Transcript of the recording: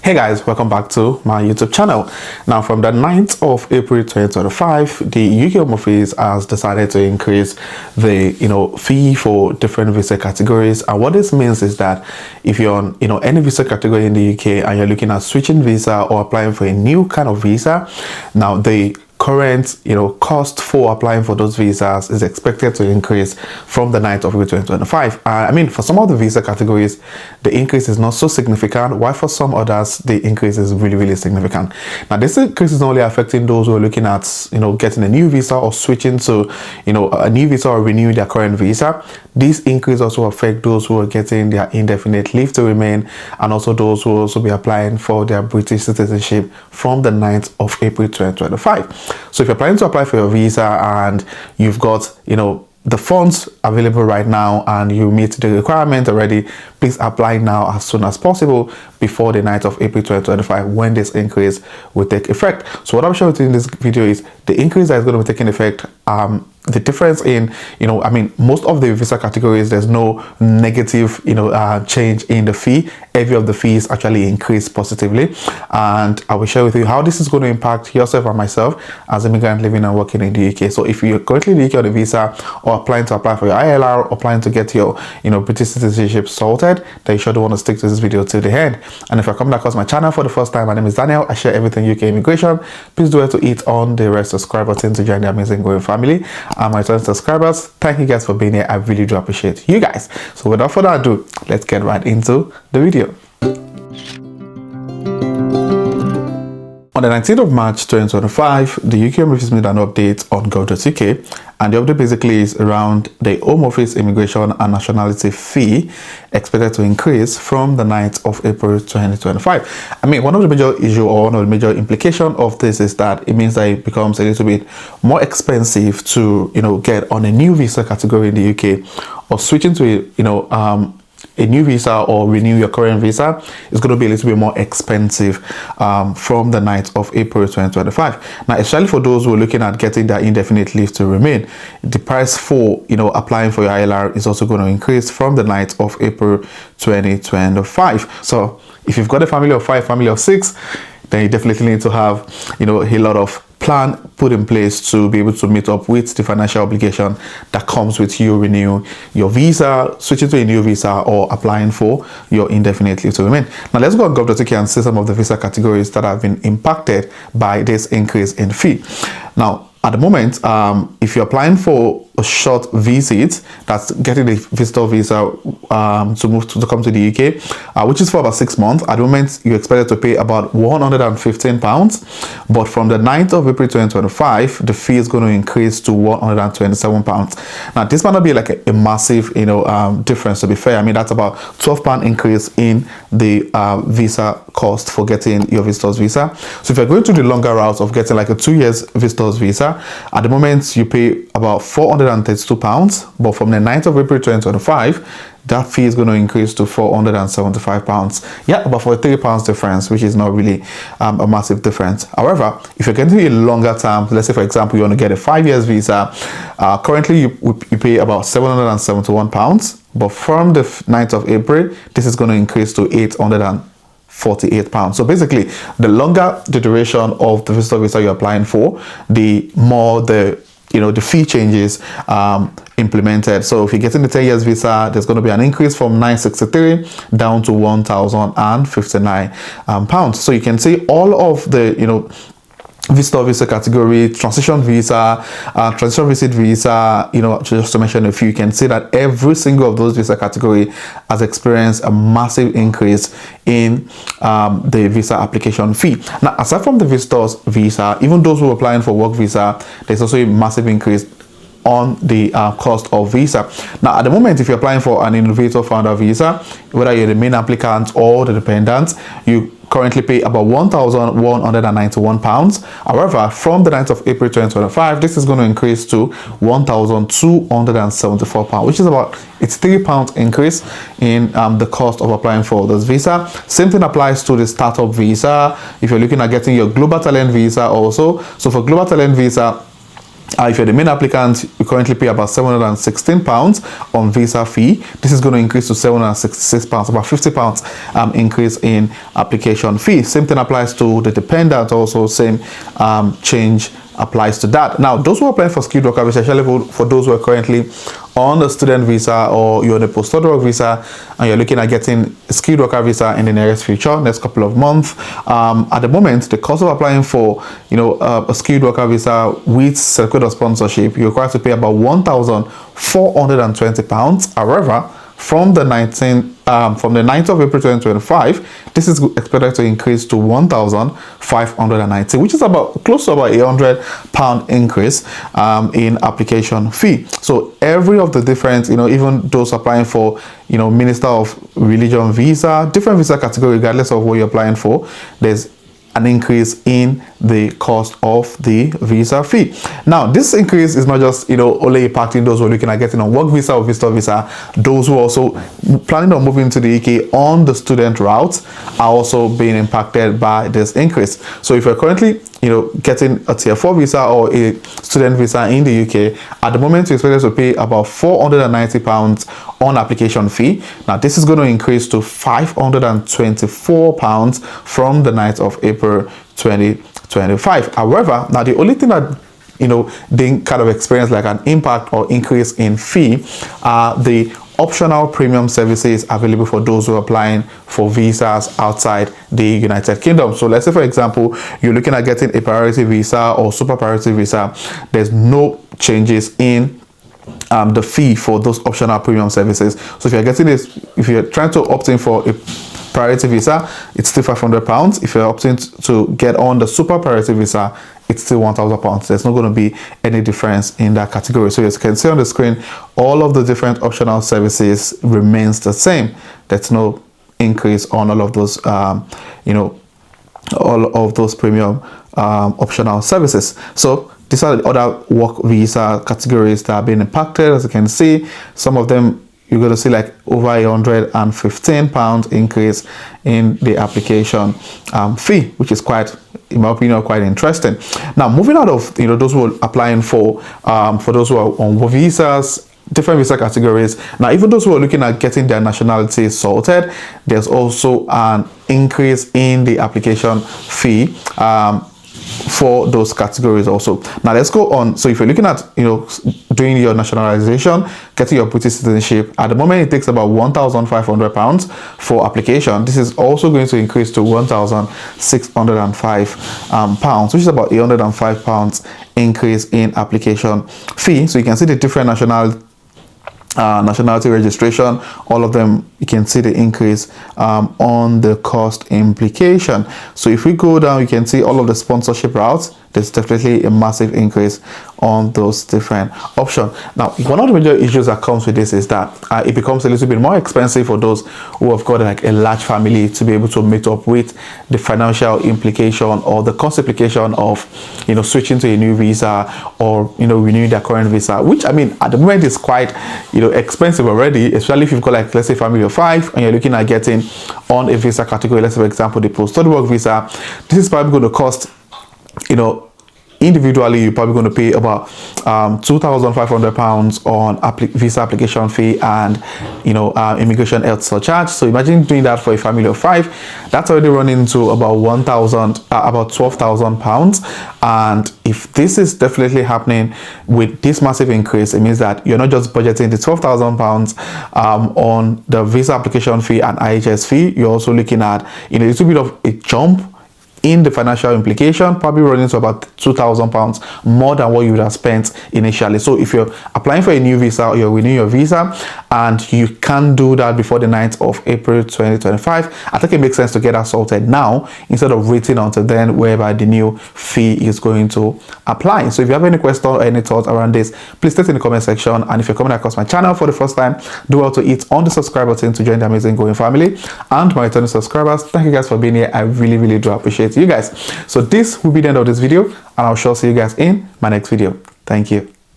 Hey guys, welcome back to my YouTube channel. Now, from the 9th of April 2025, the UK Home Office has decided to increase the fee for different visa categories. And what this means is that if you're on any visa category in the UK and you're looking at switching visa or applying for a new kind of visa, now the current cost for applying for those visas is expected to increase from the 9th of April 2025. I mean, for some of the visa categories the increase is not so significant, while for some others the increase is really significant. Now, this increase is not only affecting those who are looking at getting a new visa or switching to a new visa or renewing their current visa. This increase also affect those who are getting their indefinite leave to remain, and also those who will also be applying for their British citizenship from the 9th of April 2025. So if you're planning to apply for your visa and you've got the funds available right now and you meet the requirement already, please apply now as soon as possible before the 9th of April 2025, when this increase will take effect. So what I'm showing you in this video is the increase that is going to be taking effect. The difference in most of the visa categories, there's no negative change in the fee. Every of the fees actually increase positively, and I will share with you how this is going to impact yourself and myself as immigrant living and working in the UK. So if you're currently in the UK on a visa, or applying to apply for your ILR, or planning to get your British citizenship sorted, then you sure want to stick to this video till the end. And if you're coming across my channel for the first time, my name is Daniel. I share everything UK immigration. Please do it to hit on the red subscribe button to join the amazing growing family. And my returning subscribers, thank you guys for being here. I really do appreciate you guys. So without further ado, let's get right into the video. On the 19th of March 2025, the UK Home Office made an update on gov.uk, and the update basically is around the Home Office immigration and nationality fee expected to increase from the 9th of April 2025. I mean, one of the major issues or one of the major implications of this is that it means that it becomes a little bit more expensive to get on a new visa category in the UK, or switching to a new visa or renew your current visa is going to be a little bit more expensive from the 9th of April 2025. Now, especially for those who are looking at getting their indefinite leave to remain, the price for applying for your ILR is also going to increase from the 9th of April 2025. So if you've got a family of 5, family of 6, then you definitely need to have a lot of plan put in place to be able to meet up with the financial obligation that comes with you renewing your visa, switching to a new visa, or applying for your indefinite leave to remain. Now let's go on gov.uk and see some of the visa categories that have been impacted by this increase in fee. Now, at the moment, if you're applying for a short visit, that's getting a visitor visa to come to the UK, which is for about 6 months. At the moment, you're expected to pay about £115, but from the 9th of April 2025, the fee is going to increase to £127. Now, this might not be like a massive difference, to be fair. I mean, that's about £12 increase in the visa cost for getting your visitor's visa. So if you're going to the longer route of getting like a 2 years visitor's visa, at the moment you pay about £432, but from the 9th of April 2025, that fee is going to increase to £475. Yeah, about £43 difference, which is not really a massive difference. However, if you're getting a longer term, let's say for example you want to get a 5 years visa, currently you pay about £771, but from the 9th of April, this is going to increase to £848. So basically, the longer the duration of the visitor visa you're applying for, the more the fee changes implemented. So if you're getting the 10 years visa, there's going to be an increase from $963 down to £1,059. So you can see all of the visitor visa category, transition visa, transition visit visa, just to mention a few, you can see that every single of those visa category has experienced a massive increase in the visa application fee. Now, aside from the visitor's visa, even those who are applying for work visa, there's also a massive increase on the cost of visa. Now, at the moment, if you're applying for an innovator founder visa, whether you're the main applicant or the dependent, you currently pay about £1,191. However, from the 9th of April 2025, this is going to increase to £1,274, which is about £83 increase in the cost of applying for this visa. Same thing applies to the startup visa if you're looking at getting your global talent visa also. So for global talent visa, If you're the main applicant, you currently pay about £716 on visa fee. This is going to increase to £766, about £50 increase in application fee. Same thing applies to the dependent, also same change applies to that. Now, those who are applying for skilled worker visa, especially for those who are currently on the student visa or you're on a post-study work visa and you're looking at getting a skilled worker visa in the nearest future, next couple of months, at the moment, the cost of applying for a skilled worker visa with certificate of sponsorship, you're required to pay about £1,420. However, from the 9th of April 2025, this is expected to increase to 1,590, which is about close to about £100 increase in application fee. So every of the different, even those applying for, Minister of Religion visa, different visa category, regardless of what you're applying for, there's an increase in the cost of the visa fee. Now, this increase is not just only impacting those who are looking at getting a work visa or visitor visa. Those who are also planning on moving to the UK on the student route are also being impacted by this increase. So if you're currently getting a tier 4 visa or a student visa in the UK, at the moment you're expected to pay about £490 on application fee. Now this is going to increase to £524 from the 9th of April 2025. However, now the only thing that they kind of experience like an impact or increase in fee are the optional premium services available for those who are applying for visas outside the United Kingdom. So let's say, for example, you're looking at getting a priority visa or super priority visa. There's no changes in the fee for those optional premium services. So if you're getting this, if you're trying to opt in for a priority visa, it's still £500. If you're opting to get on the super priority visa, it's still £1,000. There's not going to be any difference in that category. So as you can see on the screen, all of the different optional services remains the same. There's no increase on all of those all of those premium optional services. So these are the other work visa categories that have been impacted. As you can see, some of them you're going to see like over £115 increase in the application fee, which is quite, in my opinion, quite interesting. Now, moving out of those who are applying for those who are on visas, different visa categories. Now, even those who are looking at getting their nationality sorted, there's also an increase in the application fee for those categories also. Now let's go on. So if you're looking at doing your nationalization, getting your British citizenship, at the moment it takes about £1,500 for application. This is also going to increase to £1,605, which is about £805 increase in application fee. So you can see the different nationality registration, all of them, you can see the increase on the cost implication. So if we go down, you can see all of the sponsorship routes. There's definitely a massive increase on those different options. Now, one of the major issues that comes with this is that it becomes a little bit more expensive for those who have got like a large family to be able to meet up with the financial implication or the cost implication of switching to a new visa or renewing their current visa, which I mean at the moment is quite expensive already, especially if you've got like, let's say, family of 5 and you're looking at getting on a visa category. Let's say, for example, the post-study work visa. This is probably going to cost individually, you're probably going to pay about £2,500 on visa application fee and immigration health surcharge. So imagine doing that for a family of 5. That's already running to about £12,000. And if this is definitely happening with this massive increase, it means that you're not just budgeting the £12,000 on the visa application fee and IHS fee. You're also looking at a little bit of a jump in the financial implication, probably running to about £2,000 more than what you would have spent initially. So if you're applying for a new visa or you're renewing your visa and you can't do that before the 9th of April 2025, I think it makes sense to get that sorted now instead of waiting until then, whereby the new fee is going to apply. So if you have any questions or any thoughts around this, please state in the comment section. And if you're coming across my channel for the first time, do well to hit on the subscribe button to join the amazing growing family. And my returning subscribers, thank you guys for being here. I really do appreciate you guys. So this will be the end of this video, and I'll sure see you guys in my next video. Thank you.